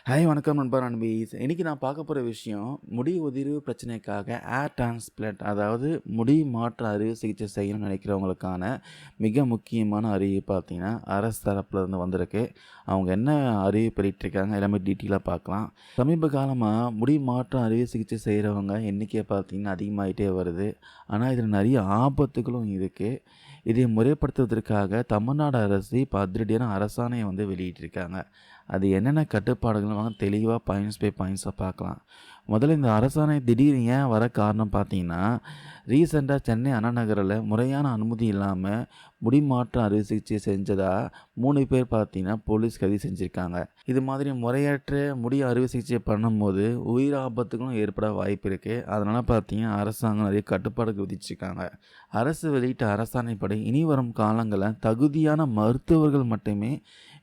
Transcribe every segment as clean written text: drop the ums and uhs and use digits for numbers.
Hi வணக்கம் நண்பா நண்பீஸ். இன்னைக்கு நான் பார்க்க போகிற விஷயம் முடி உதிர்வு பிரச்சனைக்காக ஏர் டிரான்ஸ்பிளான்ட், அதாவது முடி மாற்று அறுவை சிகிச்சை செய்யணும்னு நினைக்கிறவங்களுக்கான மிக முக்கியமான அறிவிப்பு பார்த்தீங்கன்னா அரசு தரப்புல இருந்து வந்திருக்கு. அவங்க என்ன அறிவிப்பு வெளியிட்டிருக்காங்க எல்லாமே டீட்டெயிலாக பார்க்கலாம். சமீப காலமாக முடி மாற்று அறுவை சிகிச்சை செய்கிறவங்க எண்ணிக்கை பார்த்தீங்கன்னா அதிகமாகிட்டே வருது. ஆனால் இதில் நிறைய ஆபத்துகளும் இருக்குது. இதை முறைப்படுத்துவதற்காக தமிழ்நாடு அரசு இப்போ அதிரடியான அரசாணையை வெளியிட்டிருக்காங்க. அது என்னென்ன கட்டுப்பாடுகள் வாங்க தெளிவாக பாயிண்ட்ஸ் பை பாயிண்ட்ஸாக பார்க்கலாம். முதல்ல இந்த அரசாணை திடீர்னு ஏன் வர காரணம் பார்த்தீங்கன்னா, ரீசெண்டாக சென்னை அண்ணா நகரில் முறையான அனுமதி இல்லாமல் முடி மாற்று அறுவை சிகிச்சை செஞ்சதா 3 பேர் பார்த்தீங்கன்னா போலீஸ் கைது செஞ்சுருக்காங்க. இது மாதிரி முறையற்ற முடி அறுவை சிகிச்சை பண்ணும்போது உயிர் ஆபத்துகளும் ஏற்பட வாய்ப்பு இருக்குது. அதனால் பார்த்தீங்கன்னா அரசாங்கம் நிறைய கட்டுப்பாடுகள் விதிச்சிருக்காங்க. அரசு வெளியிட்ட அரசாணைப்படி இனி வரும் காலங்களில் தகுதியான மருத்துவர்கள் மட்டுமே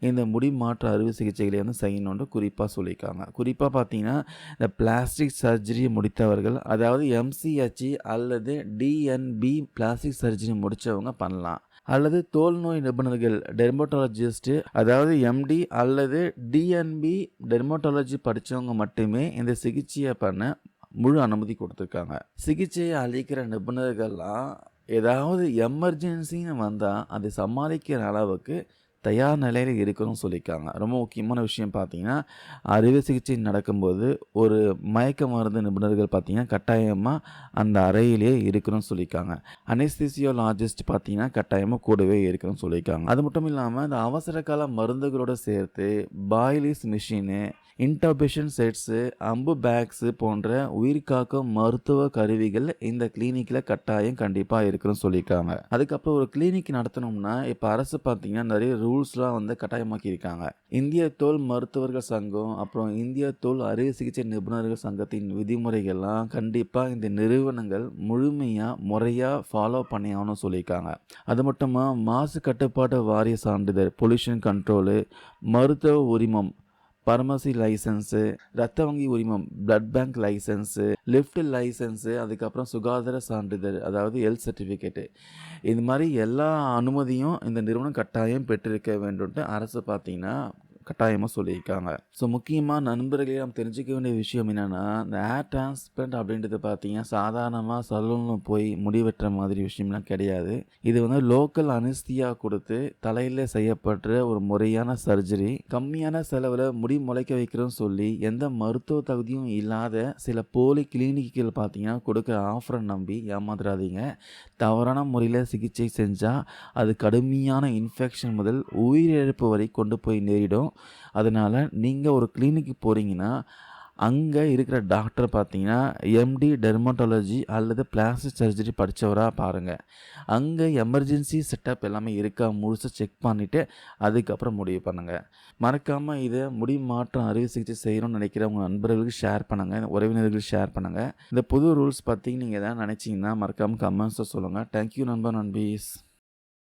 இந்த முடி மாற்று அறுவை சிகிச்சைகளை செய்யணும்னு குறிப்பாக சொல்லியிருக்காங்க. குறிப்பாக பார்த்தீங்கன்னா இந்த பிளாஸ்டிக் சர்ஜரி முடித்தவர்கள், அதாவது எம்சிஹெச்இ அல்லது டிஎன்பி பிளாஸ்டிக் சர்ஜரி முடித்தவங்க பண்ணலாம். அல்லது தோல் நோய் நிபுணர்கள் டெர்மட்டாலஜிஸ்ட்டு, அதாவது எம்டி அல்லது டிஎன்பி டெர்மட்டாலஜி படித்தவங்க மட்டுமே இந்த சிகிச்சையை பண்ண முழு அனுமதி கொடுத்துருக்காங்க. சிகிச்சையை அளிக்கிற நிபுணர்கள்லாம் ஏதாவது எமர்ஜென்சின்னு வந்தால் அதை சமாளிக்கிற அளவுக்கு தயார் நிலையில் இருக்கணும்னு சொல்லியிருக்காங்க. ரொம்ப முக்கியமான விஷயம் பார்த்தீங்கன்னா, அறுவை சிகிச்சை நடக்கும்போது ஒரு மயக்க மருந்து நிபுணர்கள் பார்த்தீங்கன்னா கட்டாயமாக அந்த அறையிலே இருக்கணும்னு சொல்லியிருக்காங்க. அனஸ்தீசியோலாஜிஸ்ட் பார்த்தீங்கன்னா கட்டாயமாக கூடவே இருக்கணும்னு சொல்லியிருக்காங்க. அது மட்டும் இல்லாமல் இந்த அவசர கால மருந்துகளோடு சேர்த்து பாய்லிஸ் மிஷினு, இன்டர்பேஷன் செட்ஸு, அம்பு பேக்ஸு போன்ற உயிர்காக்கும் மருத்துவ கருவிகள் இந்த கிளினிக்கில் கட்டாயம் கண்டிப்பாக இருக்கணும்னு சொல்லியிருக்காங்க. அதுக்கப்புறம் ஒரு கிளினிக் நடத்தணும்னா இப்போ அரசு பார்த்தீங்கன்னா நிறைய ரூல்ஸ்லாம் கட்டாயமாக்கியிருக்காங்க. இந்திய தோல் மருத்துவர்கள் சங்கம், அப்புறம் இந்திய தோல் அறுவை சிகிச்சை நிபுணர்கள் சங்கத்தின் விதிமுறைகள்லாம் கண்டிப்பாக இந்த நிறுவனங்கள் முழுமையாக முறையாக ஃபாலோ பண்ணியாகணும்னு சொல்லியிருக்காங்க. அது மட்டுமா மாசு கட்டுப்பாட்டு வாரிய சான்றிதழ், பொல்யூஷன் கண்ட்ரோலு, மருத்துவ உரிமம், பார்மசி லைசன்ஸு, ரத்த வங்கி உரிமம், blood bank licence, lift licence, அதுக்கப்புறம் சுகாதார சான்றிதழ், அதாவது ஹெல்த் சர்டிஃபிகேட்டு, இது மாதிரி எல்லா அனுமதியும் இந்த நிறுவனம் கட்டாயம் பெற்றிருக்க வேண்டும்ட்டு அரசு பார்த்தீங்கன்னா கட்டாயமாக சொல்லியிருக்காங்க. ஸோ முக்கியமாக நண்பர்களே நம்ம தெரிஞ்சுக்க வேண்டிய விஷயம் என்னென்னா, இந்த ஏர் டிரான்ஸ்பிளான்ட் அப்படின்றது பார்த்தீங்கன்னா சாதாரணமாக சலூனில் போய் முடி வெட்டுற மாதிரி விஷயம்லாம் கிடையாது. இது லோக்கல் அனஸ்தியா கொடுத்து தலையில் செய்யப்படுற ஒரு முறையான சர்ஜரி. கம்மியான செலவில் முடி முளைக்க வைக்கிறோன்னு சொல்லி எந்த மருத்துவ தகுதியும் இல்லாத சில போலி கிளினிக்குகள் பார்த்தீங்கன்னா கொடுக்குற ஆஃபரை நம்பி ஏமாந்துடாதீங்க. தவறான முறையில் சிகிச்சை செஞ்சால் அது கடுமையான இன்ஃபெக்ஷன் முதல் உயிரிழப்பு வரை கொண்டு போய் நேரிடும். அதனால் நீங்கள் ஒரு கிளினிக்கு போகிறீங்கன்னா அங்கே இருக்கிற டாக்டர் பார்த்தீங்கன்னா எம்டி டெர்மட்டாலஜி அல்லது பிளாஸ்டிக் சர்ஜரி படித்தவராக பாருங்கள். அங்கே எமர்ஜென்சி செட்டப் எல்லாமே இருக்கா முழுசாக செக் பண்ணிவிட்டு அதுக்கப்புறம் முடிவு பண்ணுங்கள். மறக்காமல் இதை முடி மாற்றம் அறுவை சிகிச்சை செய்யணும்னு நினைக்கிற உங்கள் நண்பர்களுக்கு ஷேர் பண்ணுங்கள், உறவினர்களுக்கு ஷேர் பண்ணுங்கள். இந்த புது ரூல்ஸ் பற்றி நீங்கள் எதாவது நினச்சிங்கன்னா மறக்காமல் கமெண்ட்ஸை சொல்லுங்கள். தேங்க்யூ நண்பா நண்பீஸ்.